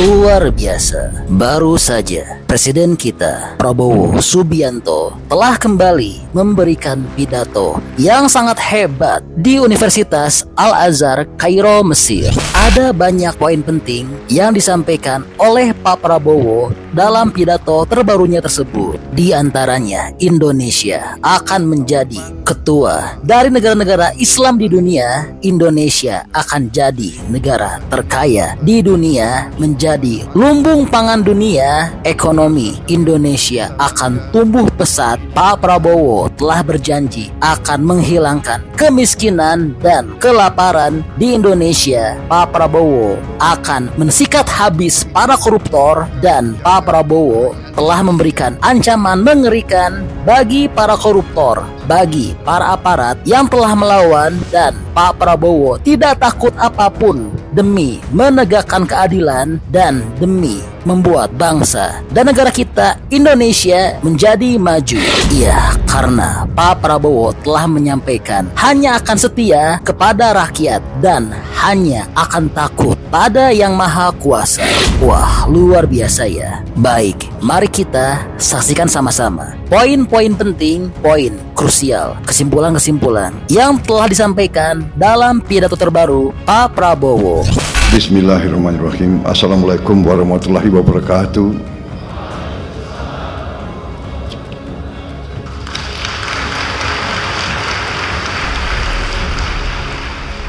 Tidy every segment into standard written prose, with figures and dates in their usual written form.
Luar biasa. Baru saja Presiden kita Prabowo Subianto telah kembali memberikan pidato yang sangat hebat di Universitas Al-Azhar Kairo, Mesir. Ada banyak poin penting yang disampaikan oleh Pak Prabowo dalam pidato terbarunya tersebut. Di antaranya, Indonesia akan menjadi ketua dari negara-negara Islam di dunia. Indonesia akan jadi negara terkaya di dunia, menjadi lumbung pangan dunia. Ekonomi Indonesia akan tumbuh pesat. Pak Prabowo telah berjanji akan menghilangkan kemiskinan dan kelaparan di Indonesia. Pak Prabowo akan mensikat habis para koruptor, dan Pak Prabowo telah memberikan ancaman mengerikan bagi para koruptor, bagi para aparat yang telah melawan, dan Pak Prabowo tidak takut apapun demi menegakkan keadilan dan demi membuat bangsa dan negara kita Indonesia menjadi maju. Iya, karena Pak Prabowo telah menyampaikan hanya akan setia kepada rakyat dan hanya akan takut pada Yang Maha Kuasa. Wah, luar biasa ya. Baik, mari kita saksikan sama-sama poin-poin penting, poin krusial, kesimpulan-kesimpulan yang telah disampaikan dalam pidato terbaru Pak Prabowo. Bismillahirrahmanirrahim. Assalamualaikum warahmatullahi wabarakatuh.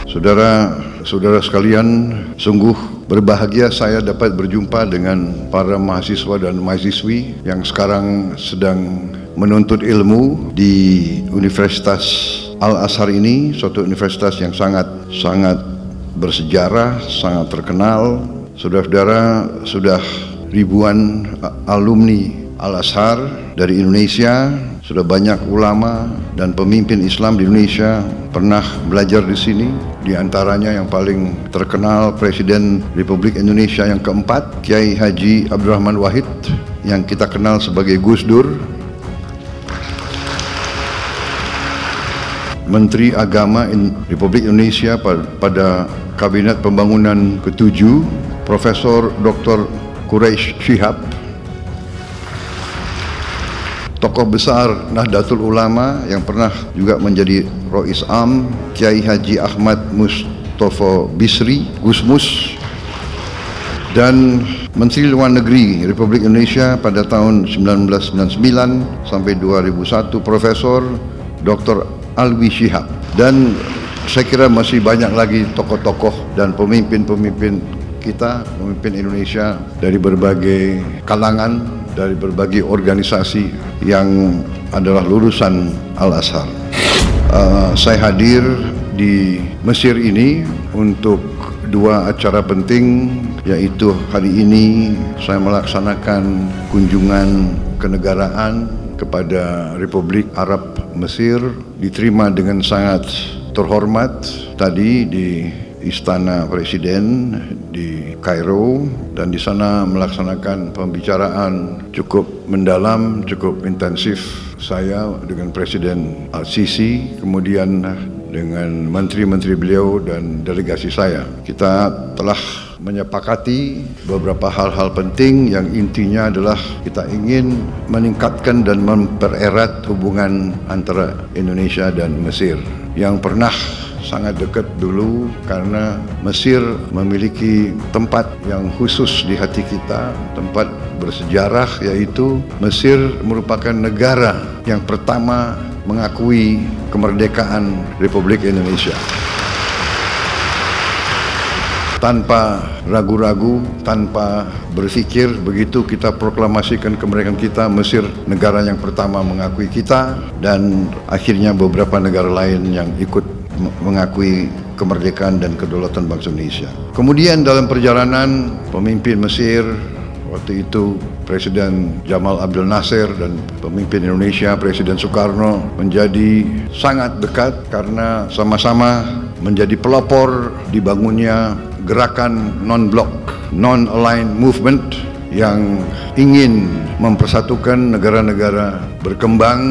Saudara-saudara sekalian, sungguh berbahagia saya dapat berjumpa dengan para mahasiswa dan mahasiswi yang sekarang sedang menuntut ilmu di Universitas Al-Azhar ini, suatu universitas yang sangat bersejarah, sangat terkenal. Saudara-saudara, sudah ribuan alumni Al-Azhar dari Indonesia, sudah banyak ulama dan pemimpin Islam di Indonesia pernah belajar di sini. Di antaranya yang paling terkenal Presiden Republik Indonesia yang keempat, Kiai Haji Abdurrahman Wahid, yang kita kenal sebagai Gus Dur. Menteri Agama Republik Indonesia pada Kabinet Pembangunan ke-7, Profesor Dr. Quraish Shihab. Tokoh besar Nahdlatul Ulama yang pernah juga menjadi Rois Am, Kiai Haji Ahmad Mustofa Bisri, Gusmus. Dan Menteri Luar Negeri Republik Indonesia pada tahun 1999 sampai 2001, Profesor Dr. Alwi Shihab. Dan saya kira masih banyak lagi tokoh-tokoh dan pemimpin-pemimpin kita, pemimpin Indonesia dari berbagai kalangan, dari berbagai organisasi yang adalah lulusan Al-Azhar. Saya hadir di Mesir ini untuk dua acara penting, yaitu hari ini saya melaksanakan kunjungan kenegaraan kepada Republik Arab Mesir, diterima dengan sangat terhormat tadi di Istana Presiden di Kairo, dan di sana melaksanakan pembicaraan cukup mendalam, cukup intensif saya dengan Presiden Al-Sisi, kemudian dengan menteri-menteri beliau dan delegasi saya. Kita telah menyepakati beberapa hal-hal penting yang intinya adalah kita ingin meningkatkan dan mempererat hubungan antara Indonesia dan Mesir yang pernah sangat dekat dulu, karena Mesir memiliki tempat yang khusus di hati kita, tempat bersejarah, yaitu Mesir merupakan negara yang pertama mengakui kemerdekaan Republik Indonesia. Tanpa ragu-ragu, tanpa berpikir, begitu kita proklamasikan kemerdekaan kita, Mesir negara yang pertama mengakui kita, dan akhirnya beberapa negara lain yang ikut mengakui kemerdekaan dan kedaulatan bangsa Indonesia. Kemudian dalam perjalanan pemimpin Mesir waktu itu, Presiden Jamal Abdel Nasser, dan pemimpin Indonesia Presiden Soekarno menjadi sangat dekat karena sama-sama menjadi pelopor dibangunnya gerakan non-blok, non-aligned movement yang ingin mempersatukan negara-negara berkembang,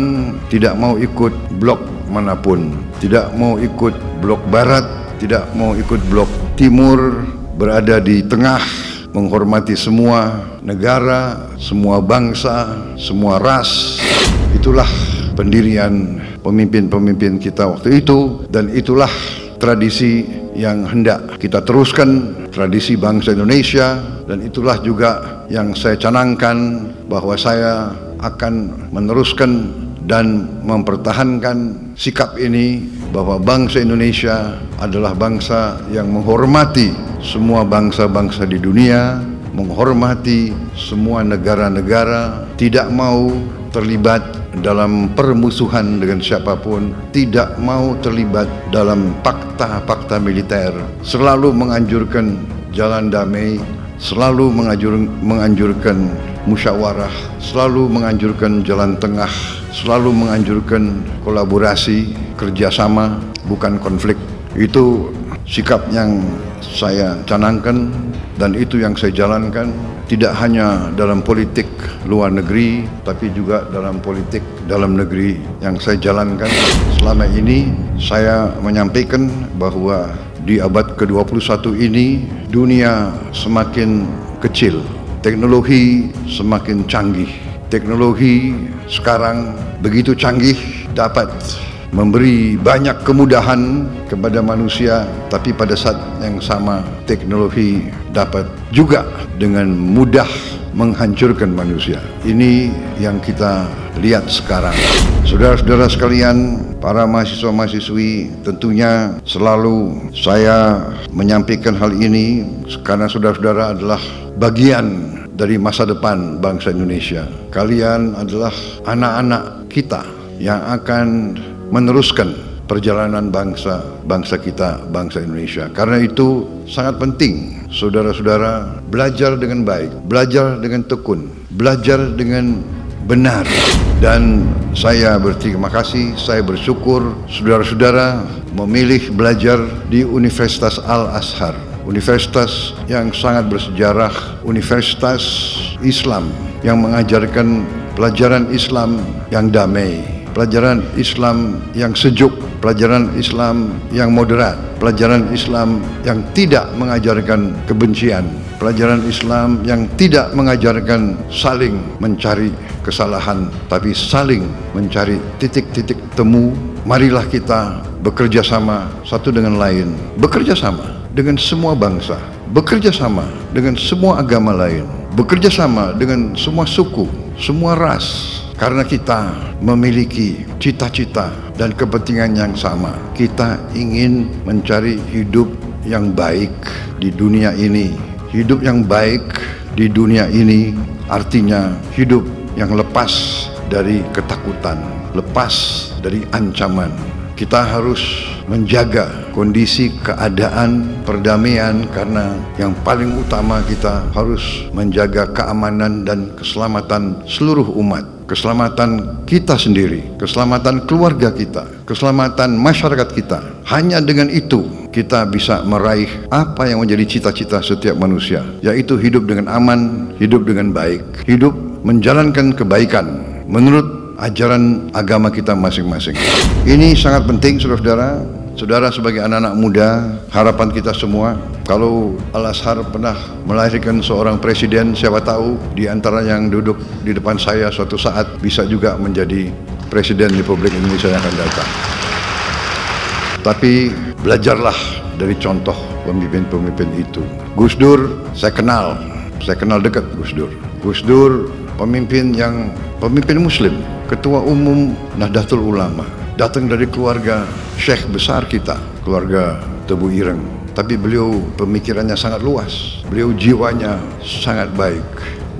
tidak mau ikut blok manapun, tidak mau ikut blok barat, tidak mau ikut blok timur, berada di tengah menghormati semua negara, semua bangsa, semua ras. Itulah pendirian pemimpin-pemimpin kita waktu itu, dan itulah tradisi yang hendak kita teruskan, tradisi bangsa Indonesia. Dan itulah juga yang saya canangkan, bahwa saya akan meneruskan dan mempertahankan sikap ini, bahwa bangsa Indonesia adalah bangsa yang menghormati semua bangsa-bangsa di dunia, menghormati semua negara-negara, tidak mau terlibat dalam permusuhan dengan siapapun, tidak mau terlibat dalam fakta-fakta militer, selalu menganjurkan jalan damai, selalu menganjurkan musyawarah, selalu menganjurkan jalan tengah, selalu menganjurkan kolaborasi, kerjasama, bukan konflik. Itu sikap yang saya canangkan, dan itu yang saya jalankan, tidak hanya dalam politik luar negeri, tapi juga dalam politik dalam negeri yang saya jalankan. Selama ini saya menyampaikan bahwa di abad ke-21 ini dunia semakin kecil, teknologi semakin canggih. Teknologi sekarang begitu canggih, dapat memberi banyak kemudahan kepada manusia, tapi pada saat yang sama teknologi dapat juga dengan mudah menghancurkan manusia. Ini yang kita lihat sekarang. Saudara-saudara sekalian, para mahasiswa-mahasiswi, tentunya selalu saya menyampaikan hal ini karena saudara-saudara adalah bagian dari masa depan bangsa Indonesia. Kalian adalah anak-anak kita yang akan meneruskan perjalanan bangsa kita, bangsa Indonesia. Karena itu sangat penting saudara-saudara belajar dengan baik, belajar dengan tekun, belajar dengan benar. Dan saya berterima kasih, saya bersyukur saudara-saudara memilih belajar di Universitas Al-Azhar, universitas yang sangat bersejarah, universitas Islam yang mengajarkan pelajaran Islam yang damai, pelajaran Islam yang sejuk, pelajaran Islam yang moderat, pelajaran Islam yang tidak mengajarkan kebencian, pelajaran Islam yang tidak mengajarkan saling mencari kesalahan, tapi saling mencari titik-titik temu. Marilah kita bekerja sama satu dengan lain, bekerja sama dengan semua bangsa, bekerja sama dengan semua agama lain, bekerja sama dengan semua suku, semua ras. Karena kita memiliki cita-cita dan kepentingan yang sama. Kita ingin mencari hidup yang baik di dunia ini. Hidup yang baik di dunia ini artinya hidup yang lepas dari ketakutan, lepas dari ancaman. Kita harus menjaga kondisi keadaan perdamaian, karena yang paling utama kita harus menjaga keamanan dan keselamatan seluruh umat, keselamatan kita sendiri, keselamatan keluarga kita, keselamatan masyarakat kita. Hanya dengan itu kita bisa meraih apa yang menjadi cita-cita setiap manusia, yaitu hidup dengan aman, hidup dengan baik, hidup menjalankan kebaikan menurut ajaran agama kita masing-masing. Ini sangat penting saudara-saudara. Saudara sebagai anak-anak muda, harapan kita semua, kalau Al-Azhar pernah melahirkan seorang presiden, siapa tahu di antara yang duduk di depan saya suatu saat bisa juga menjadi presiden Republik Indonesia yang akan datang. Tapi belajarlah dari contoh pemimpin-pemimpin itu. Gus Dur, saya kenal dekat Gus Dur. Gus Dur pemimpin Muslim, ketua umum Nahdlatul Ulama, datang dari keluarga syekh besar kita, keluarga Tebu Ireng. Tapi beliau pemikirannya sangat luas, beliau jiwanya sangat baik,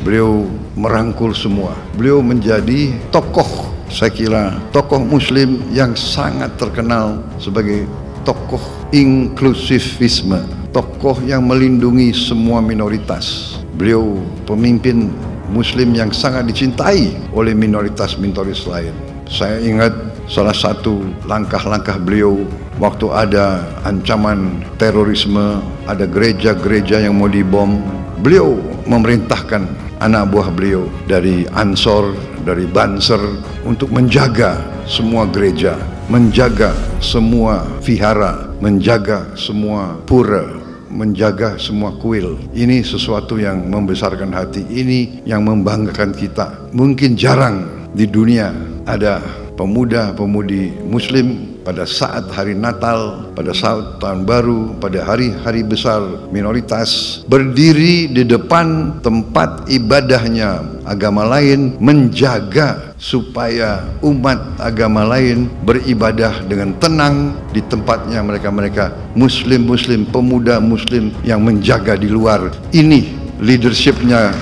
beliau merangkul semua. Beliau menjadi tokoh, saya kira tokoh Muslim yang sangat terkenal sebagai tokoh inklusivisme, tokoh yang melindungi semua minoritas. Beliau pemimpin Muslim yang sangat dicintai oleh minoritas-minoritas lain. Saya ingat salah satu langkah-langkah beliau waktu ada ancaman terorisme, ada gereja-gereja yang mau dibom. Beliau memerintahkan anak buah beliau dari Ansor, dari Banser untuk menjaga semua gereja, menjaga semua vihara, menjaga semua pura, menjaga semua kuil. Ini sesuatu yang membesarkan hati, ini yang membanggakan kita. Mungkin jarang di dunia ada pemuda-pemudi Muslim pada saat hari Natal, pada saat Tahun Baru, pada hari-hari besar minoritas, berdiri di depan tempat ibadahnya agama lain, menjaga supaya umat agama lain beribadah dengan tenang di tempatnya mereka Muslim-Muslim, pemuda Muslim yang menjaga di luar. Ini leadershipnya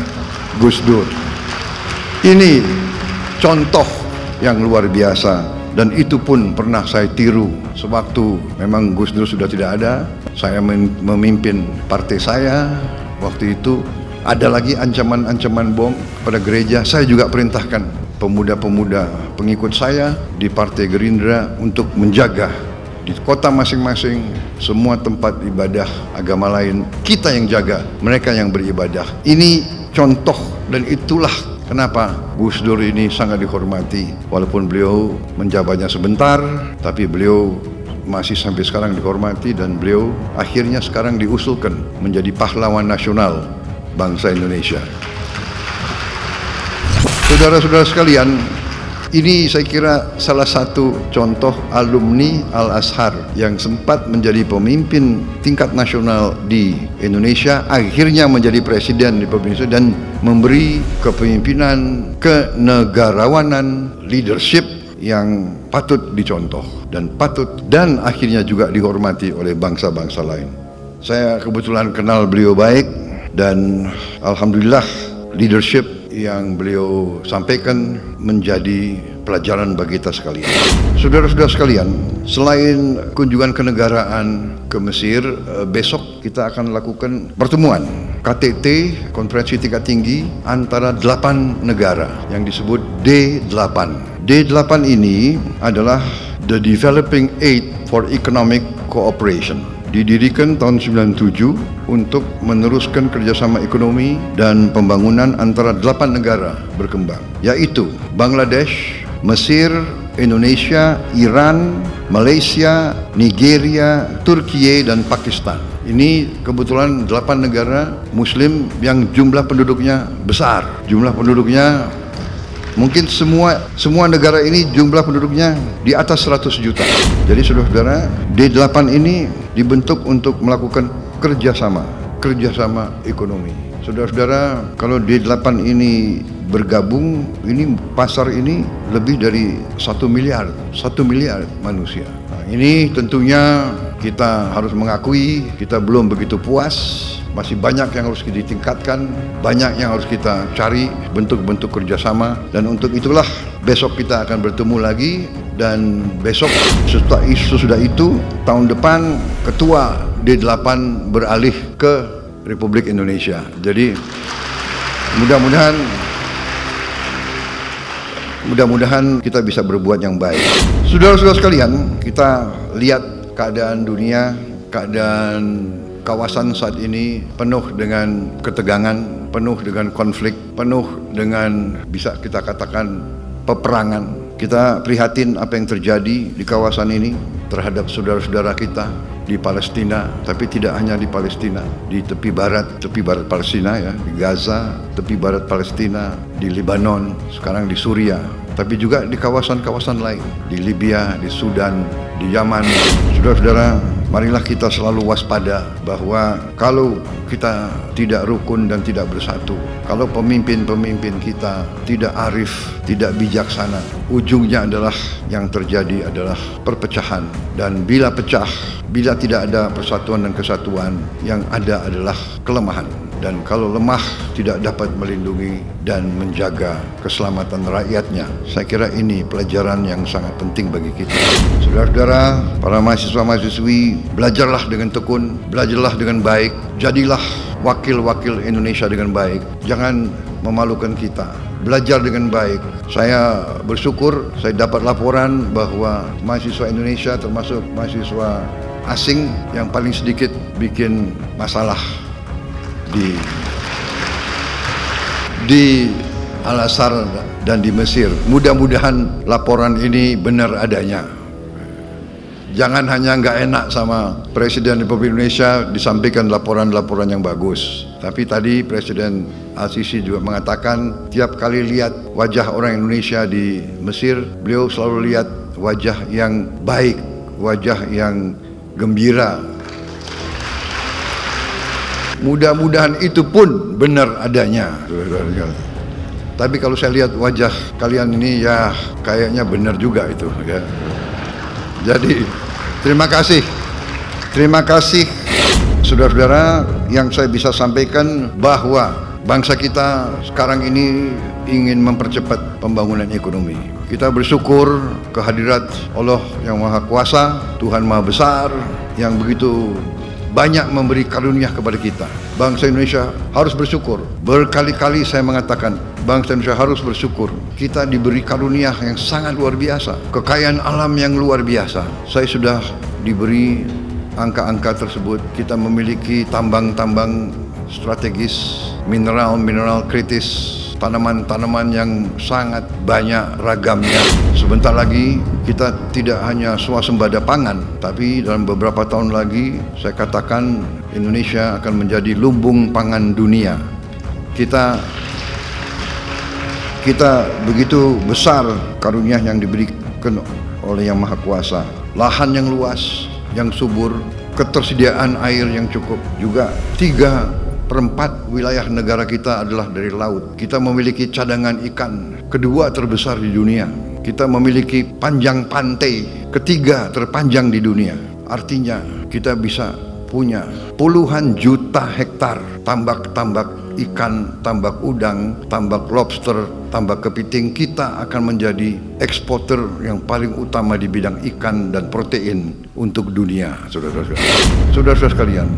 Gus Dur. Ini contoh yang luar biasa. Dan itu pun pernah saya tiru sewaktu memang Gus Dur sudah tidak ada. Saya memimpin partai saya. Waktu itu ada lagi ancaman-ancaman bom pada gereja. Saya juga perintahkan pemuda-pemuda pengikut saya di Partai Gerindra untuk menjaga di kota masing-masing semua tempat ibadah agama lain. Kita yang jaga, mereka yang beribadah. Ini contoh, dan itulah kenapa Gus Dur ini sangat dihormati. Walaupun beliau menjabatnya sebentar, tapi beliau masih sampai sekarang dihormati, dan beliau akhirnya sekarang diusulkan menjadi pahlawan nasional bangsa Indonesia. Saudara-saudara sekalian, ini saya kira salah satu contoh alumni Al-Azhar yang sempat menjadi pemimpin tingkat nasional di Indonesia, akhirnya menjadi presiden di Indonesia dan memberi kepemimpinan, kenegarawanan, leadership yang patut dicontoh dan akhirnya juga dihormati oleh bangsa-bangsa lain. Saya kebetulan kenal beliau baik, dan alhamdulillah leadership yang beliau sampaikan menjadi pelajaran bagi kita sekalian. Saudara-saudara sekalian, selain kunjungan kenegaraan ke Mesir, besok kita akan lakukan pertemuan KTT, konferensi tingkat tinggi antara 8 negara yang disebut D8. D8 ini adalah The Developing Aid for Economic Cooperation. Didirikan tahun 97 untuk meneruskan kerjasama ekonomi dan pembangunan antara 8 negara berkembang, yaitu Bangladesh, Mesir, Indonesia, Iran, Malaysia, Nigeria, Turki, dan Pakistan. Ini kebetulan 8 negara Muslim yang jumlah penduduknya besar. Jumlah penduduknya mungkin semua negara ini jumlah penduduknya di atas 100 juta. Jadi saudara-saudara, D8 ini dibentuk untuk melakukan kerjasama ekonomi. Saudara-saudara, kalau D8 ini bergabung, ini pasar ini lebih dari 1 miliar manusia. Nah, ini tentunya kita harus mengakui kita belum begitu puas. Masih banyak yang harus ditingkatkan, banyak yang harus kita cari bentuk-bentuk kerjasama, dan untuk itulah besok kita akan bertemu lagi, dan besok sesudah itu tahun depan ketua D8 beralih ke Republik Indonesia. Jadi mudah-mudahan kita bisa berbuat yang baik. Saudara-saudara sekalian, kita lihat keadaan dunia, keadaan kawasan saat ini penuh dengan ketegangan, penuh dengan konflik, penuh dengan bisa kita katakan peperangan. Kita prihatin apa yang terjadi di kawasan ini terhadap saudara-saudara kita di Palestina, tapi tidak hanya di Palestina, di tepi barat Palestina ya, di Gaza, tepi barat Palestina, di Lebanon, sekarang di Suria, tapi juga di kawasan-kawasan lain, di Libya, di Sudan, di Yaman. Saudara-saudara, marilah kita selalu waspada bahwa kalau kita tidak rukun dan tidak bersatu, kalau pemimpin-pemimpin kita tidak arif, tidak bijaksana, ujungnya adalah yang terjadi adalah perpecahan. Dan bila pecah, bila tidak ada persatuan dan kesatuan, yang ada adalah kelemahan. Dan kalau lemah tidak dapat melindungi dan menjaga keselamatan rakyatnya. Saya kira ini pelajaran yang sangat penting bagi kita. Saudara-saudara, para mahasiswa-mahasiswi, belajarlah dengan tekun, belajarlah dengan baik, jadilah wakil-wakil Indonesia dengan baik. Jangan memalukan kita. Belajar dengan baik. Saya bersyukur saya dapat laporan bahwa mahasiswa Indonesia termasuk mahasiswa asing yang paling sedikit bikin masalah di Al-Azhar dan di Mesir. Mudah-mudahan laporan ini benar adanya. Jangan hanya nggak enak sama Presiden Republik Indonesia disampaikan laporan-laporan yang bagus. Tapi tadi Presiden Al-Sisi juga mengatakan tiap kali lihat wajah orang Indonesia di Mesir, beliau selalu lihat wajah yang baik, wajah yang gembira. Mudah-mudahan itu pun benar adanya. Tapi kalau saya lihat wajah kalian ini, ya kayaknya benar juga itu, ya. Jadi terima kasih saudara-saudara, yang saya bisa sampaikan bahwa bangsa kita sekarang ini ingin mempercepat pembangunan ekonomi. Kita bersyukur kehadirat Allah yang Maha Kuasa, Tuhan Maha Besar, yang begitu banyak memberi karunia kepada kita. Bangsa Indonesia harus bersyukur. Berkali-kali saya mengatakan, bangsa Indonesia harus bersyukur. Kita diberi karunia yang sangat luar biasa, kekayaan alam yang luar biasa. Saya sudah diberi angka-angka tersebut. Kita memiliki tambang-tambang strategis, mineral-mineral kritis, tanaman-tanaman yang sangat banyak ragamnya. Sebentar lagi kita tidak hanya swasembada pangan, tapi dalam beberapa tahun lagi saya katakan Indonesia akan menjadi lumbung pangan dunia. Kita begitu besar karunia yang diberikan oleh Yang Maha Kuasa. Lahan yang luas, yang subur, ketersediaan air yang cukup. Juga 3/4 wilayah negara kita adalah dari laut. Kita memiliki cadangan ikan kedua terbesar di dunia. Kita memiliki panjang pantai ketiga terpanjang di dunia. Artinya kita bisa punya puluhan juta hektar tambak-tambak ikan, tambak udang, tambak lobster, tambak kepiting. Kita akan menjadi eksporter yang paling utama di bidang ikan dan protein untuk dunia, saudara-saudara. Saudara-saudara sekalian,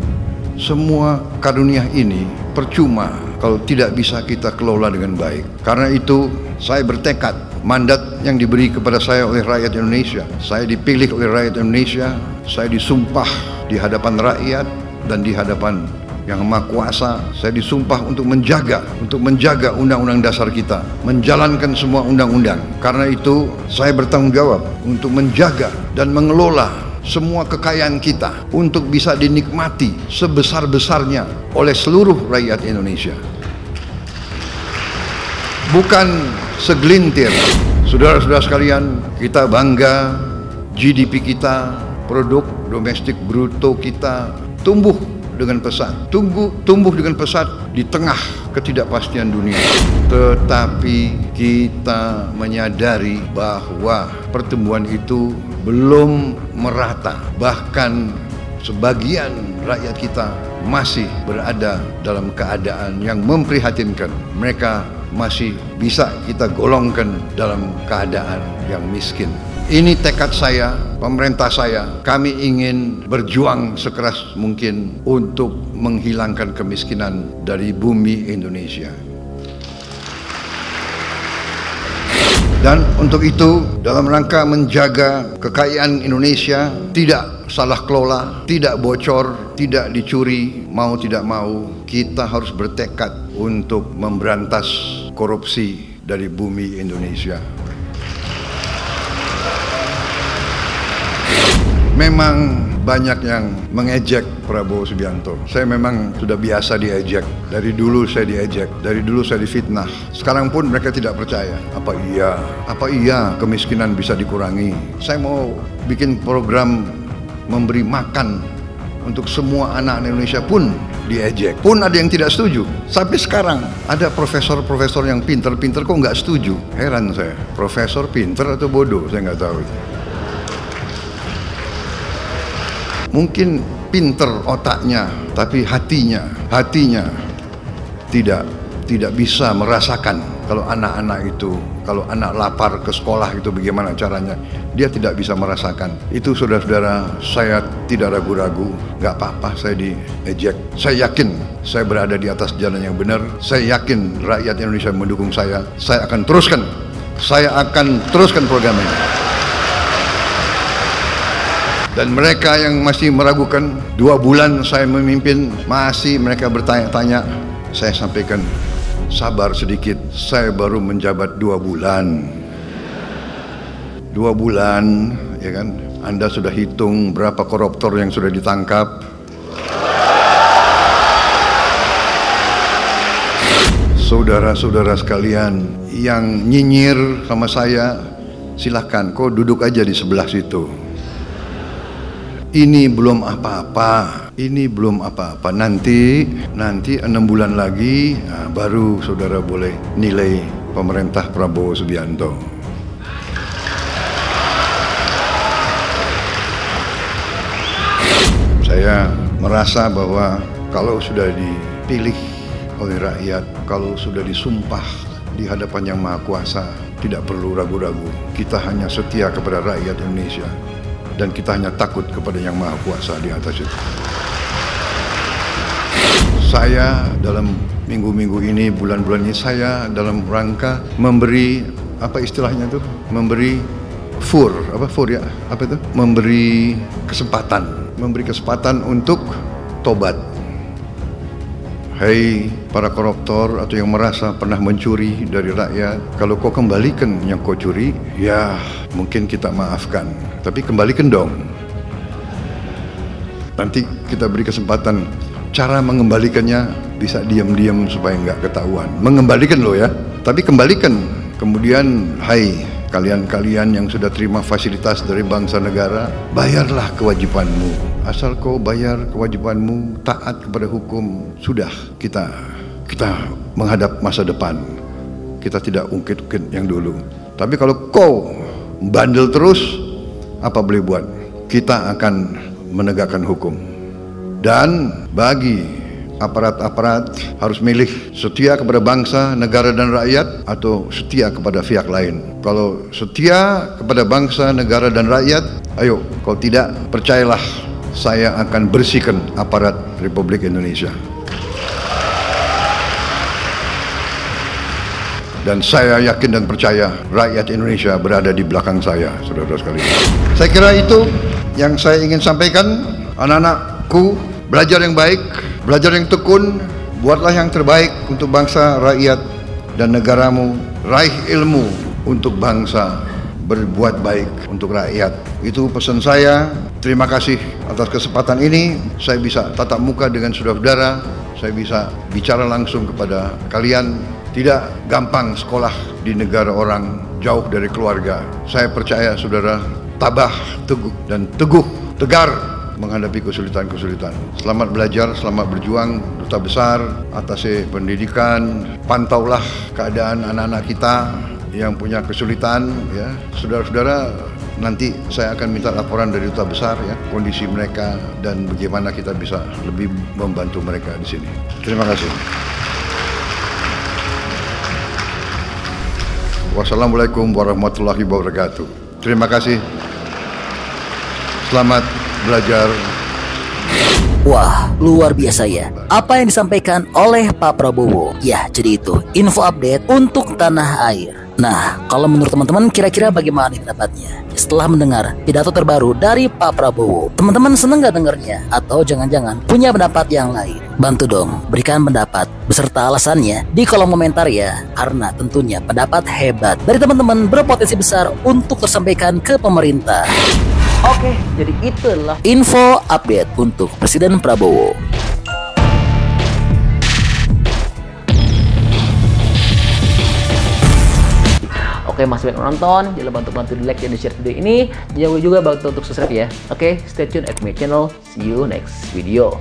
semua karunia ini percuma kalau tidak bisa kita kelola dengan baik. Karena itu saya bertekad, mandat yang diberi kepada saya oleh rakyat Indonesia, saya dipilih oleh rakyat Indonesia, saya disumpah di hadapan rakyat dan di hadapan Yang Maha Kuasa, saya disumpah untuk menjaga undang-undang dasar kita, menjalankan semua undang-undang. Karena itu saya bertanggung jawab untuk menjaga dan mengelola semua kekayaan kita untuk bisa dinikmati sebesar-besarnya oleh seluruh rakyat Indonesia. Bukan segelintir. Saudara-saudara sekalian, kita bangga GDP kita, produk domestik bruto kita tumbuh dengan pesat, tumbuh dengan pesat di tengah ketidakpastian dunia. Tetapi kita menyadari bahwa pertumbuhan itu belum merata. Bahkan sebagian rakyat kita masih berada dalam keadaan yang memprihatinkan. Mereka masih bisa kita golongkan dalam keadaan yang miskin. Ini tekad saya, pemerintah saya, kami ingin berjuang sekeras mungkin untuk menghilangkan kemiskinan dari bumi Indonesia. Dan untuk itu, dalam rangka menjaga kekayaan Indonesia tidak salah kelola, tidak bocor, tidak dicuri, mau tidak mau, kita harus bertekad untuk memberantas korupsi dari bumi Indonesia. Memang banyak yang mengejek Prabowo Subianto. Saya memang sudah biasa diejek. Dari dulu saya diejek, dari dulu saya difitnah. Sekarang pun mereka tidak percaya. Apa iya kemiskinan bisa dikurangi? Saya mau bikin program memberi makan untuk semua anak Indonesia pun diejek. Pun ada yang tidak setuju. Sampai sekarang ada profesor-profesor yang pinter-pinter kok nggak setuju. Heran saya. Profesor pinter atau bodoh? Saya nggak tahu. Mungkin pinter otaknya, tapi hatinya tidak bisa merasakan. Kalau anak-anak itu, kalau anak lapar ke sekolah itu bagaimana caranya, dia tidak bisa merasakan. Itu saudara-saudara, saya tidak ragu-ragu, nggak apa-apa saya diejek. Saya yakin saya berada di atas jalan yang benar. Saya yakin rakyat Indonesia mendukung saya. Saya akan teruskan program ini. Dan mereka yang masih meragukan, 2 bulan saya memimpin, masih mereka bertanya-tanya, saya sampaikan, sabar sedikit, saya baru menjabat 2 bulan. 2 bulan ya kan? Anda sudah hitung berapa koruptor yang sudah ditangkap. Saudara-saudara sekalian yang nyinyir sama saya, silahkan, kau duduk aja di sebelah situ. Ini belum apa-apa, ini belum apa-apa. Nanti 6 bulan lagi, baru saudara boleh nilai pemerintah Prabowo Subianto. Saya merasa bahwa kalau sudah dipilih oleh rakyat, kalau sudah disumpah di hadapan Yang Maha Kuasa, tidak perlu ragu-ragu. Kita hanya setia kepada rakyat Indonesia dan kita hanya takut kepada Yang Maha Kuasa di atas itu. Saya dalam minggu-minggu ini, bulan-bulan ini, saya dalam rangka memberi, apa istilahnya tuh? Memberi memberi kesempatan untuk tobat. Hei para koruptor atau yang merasa pernah mencuri dari rakyat, kalau kau kembalikan yang kau curi, ya mungkin kita maafkan, tapi kembalikan dong. Nanti kita beri kesempatan. Cara mengembalikannya bisa diam-diam supaya nggak ketahuan. Mengembalikan loh ya, tapi kembalikan. Kemudian, hai kalian-kalian yang sudah terima fasilitas dari bangsa negara, bayarlah kewajibanmu. Asal kau bayar kewajibanmu, taat kepada hukum, sudah kita menghadap masa depan. Kita tidak ungkit-ungkit yang dulu. Tapi kalau kau bandel terus, apa boleh buat? Kita akan menegakkan hukum. Dan bagi aparat-aparat harus milih setia kepada bangsa, negara dan rakyat atau setia kepada pihak lain. Kalau setia kepada bangsa, negara dan rakyat, ayo. Kalau tidak, percayalah, saya akan bersihkan aparat Republik Indonesia. Dan saya yakin dan percaya rakyat Indonesia berada di belakang saya, saudara-saudara sekalian. Saya kira itu yang saya ingin sampaikan. Anak-anakku, belajar yang baik, belajar yang tekun, buatlah yang terbaik untuk bangsa, rakyat, dan negaramu. Raih ilmu untuk bangsa, berbuat baik untuk rakyat. Itu pesan saya. Terima kasih atas kesempatan ini. Saya bisa tatap muka dengan saudara-saudara. Saya bisa bicara langsung kepada kalian. Tidak gampang sekolah di negara orang, jauh dari keluarga. Saya percaya saudara tabah, teguh, dan tegar menghadapi kesulitan-kesulitan. Selamat belajar, selamat berjuang, Duta Besar, Atase Pendidikan. Pantaulah keadaan anak-anak kita yang punya kesulitan, ya. Saudara-saudara, nanti saya akan minta laporan dari Duta Besar, ya, kondisi mereka dan bagaimana kita bisa lebih membantu mereka di sini. Terima kasih. Wassalamualaikum warahmatullahi wabarakatuh. Terima kasih. Selamat belajar. Wah, luar biasa ya apa yang disampaikan oleh Pak Prabowo. Ya, jadi itu info update untuk tanah air. Nah, kalau menurut teman-teman kira-kira bagaimana pendapatnya setelah mendengar pidato terbaru dari Pak Prabowo? Teman-teman seneng gak dengarnya? Atau jangan-jangan punya pendapat yang lain? Bantu dong berikan pendapat beserta alasannya di kolom komentar ya, karena tentunya pendapat hebat dari teman-teman berpotensi besar untuk tersampaikan ke pemerintah. Oke, jadi itulah info update untuk Presiden Prabowo. Oke, masih banyak nonton, jangan lupa untuk bantu di like dan di share video ini. Jangan lupa juga bantu untuk subscribe ya. Oke, stay tune at my channel. See you next video.